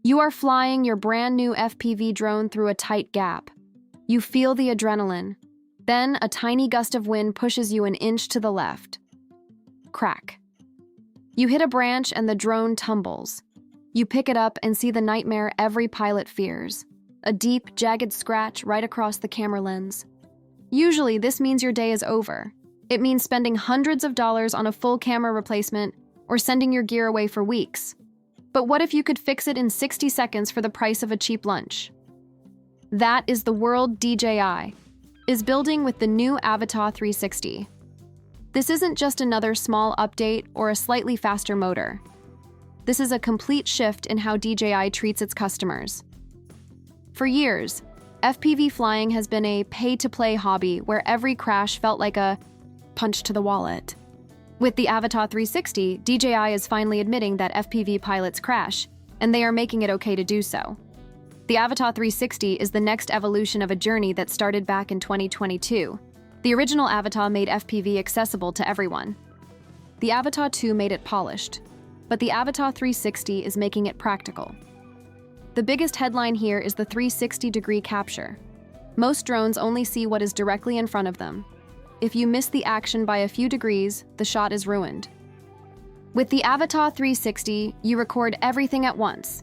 You are flying your brand new FPV drone through a tight gap. You feel the adrenaline. Then a tiny gust of wind pushes you an inch to the left. Crack. You hit a branch and the drone tumbles. You pick it up and see the nightmare every pilot fears. A deep, jagged scratch right across the camera lens. Usually, this means your day is over. It means spending hundreds of dollars on a full camera replacement or sending your gear away for weeks. But what if you could fix it in 60 seconds for the price of a cheap lunch? That is the world DJI is building with the new Avata 360. This isn't just another small update or a slightly faster motor. This is a complete shift in how DJI treats its customers. For years, FPV flying has been a pay-to-play hobby where every crash felt like a punch to the wallet. With the Avata 360, DJI is finally admitting that FPV pilots crash, and they are making it okay to do so. The Avata 360 is the next evolution of a journey that started back in 2022. The original Avata made FPV accessible to everyone. The Avata 2 made it polished, but the Avata 360 is making it practical. The biggest headline here is the 360-degree capture. Most drones only see what is directly in front of them. If you miss the action by a few degrees, the shot is ruined. With the Avata 360, you record everything at once.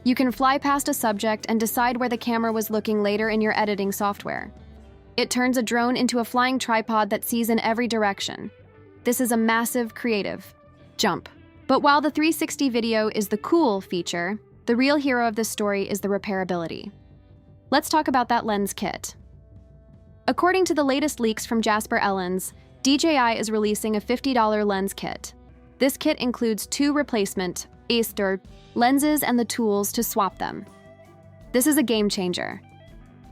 You can fly past a subject and decide where the camera was looking later in your editing software. It turns a drone into a flying tripod that sees in every direction. This is a massive creative jump. But while the 360 video is the cool feature, the real hero of this story is the repairability. Let's talk about that lens kit. According to the latest leaks from Jasper Ellens, DJI is releasing a $50 lens kit. This kit includes 2 replacement lenses and the tools to swap them. This is a game changer.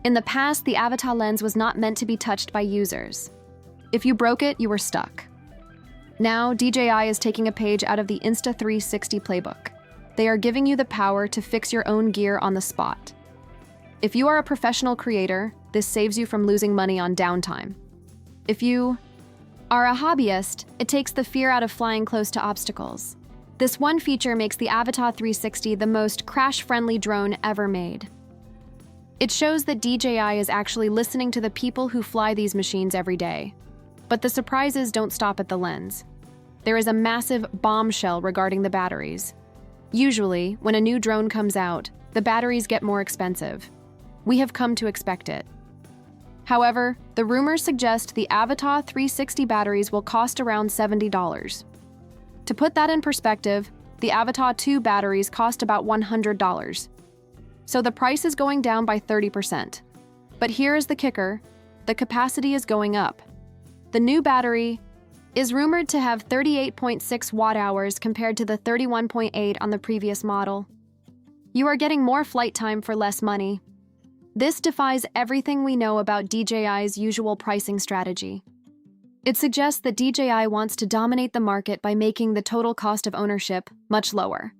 In the past, the Avata lens was not meant to be touched by users. If you broke it, you were stuck. Now, DJI is taking a page out of the Insta360 playbook. They are giving you the power to fix your own gear on the spot. If you are a professional creator, this saves you from losing money on downtime. If you are a hobbyist, it takes the fear out of flying close to obstacles. This one feature makes the Avata 360 the most crash-friendly drone ever made. It shows that DJI is actually listening to the people who fly these machines every day. But the surprises don't stop at the lens. There is a massive bombshell regarding the batteries. Usually, when a new drone comes out, the batteries get more expensive. We have come to expect it. However, the rumors suggest the Avata 360 batteries will cost around $70. To put that in perspective, the Avata 2 batteries cost about $100. So the price is going down by 30%. But here is the kicker: the capacity is going up. The new battery is rumored to have 38.6 watt-hours compared to the 31.8 on the previous model. You are getting more flight time for less money. This defies everything we know about DJI's usual pricing strategy. It suggests that DJI wants to dominate the market by making the total cost of ownership much lower.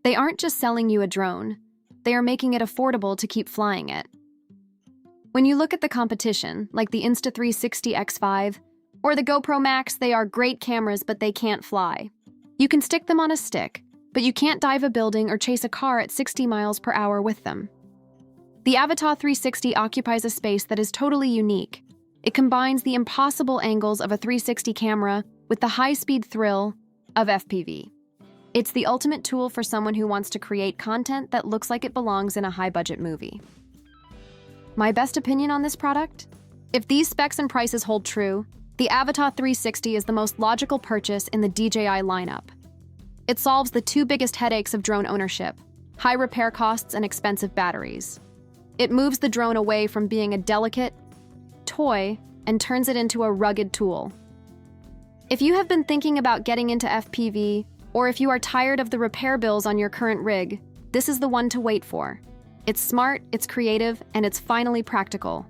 They aren't just selling you a drone, they are making it affordable to keep flying it. When you look at the competition, like the Insta360 X5 or the GoPro Max, they are great cameras, but they can't fly. You can stick them on a stick, but you can't dive a building or chase a car at 60 miles per hour with them. The Avata 360 occupies a space that is totally unique. It combines the impossible angles of a 360 camera with the high-speed thrill of FPV. It's the ultimate tool for someone who wants to create content that looks like it belongs in a high-budget movie. My best opinion on this product? If these specs and prices hold true, the Avata 360 is the most logical purchase in the DJI lineup. It solves the 2 biggest headaches of drone ownership: high repair costs and expensive batteries. It moves the drone away from being a delicate toy and turns it into a rugged tool. If you have been thinking about getting into FPV, or if you are tired of the repair bills on your current rig, this is the one to wait for. It's smart, it's creative, and it's finally practical.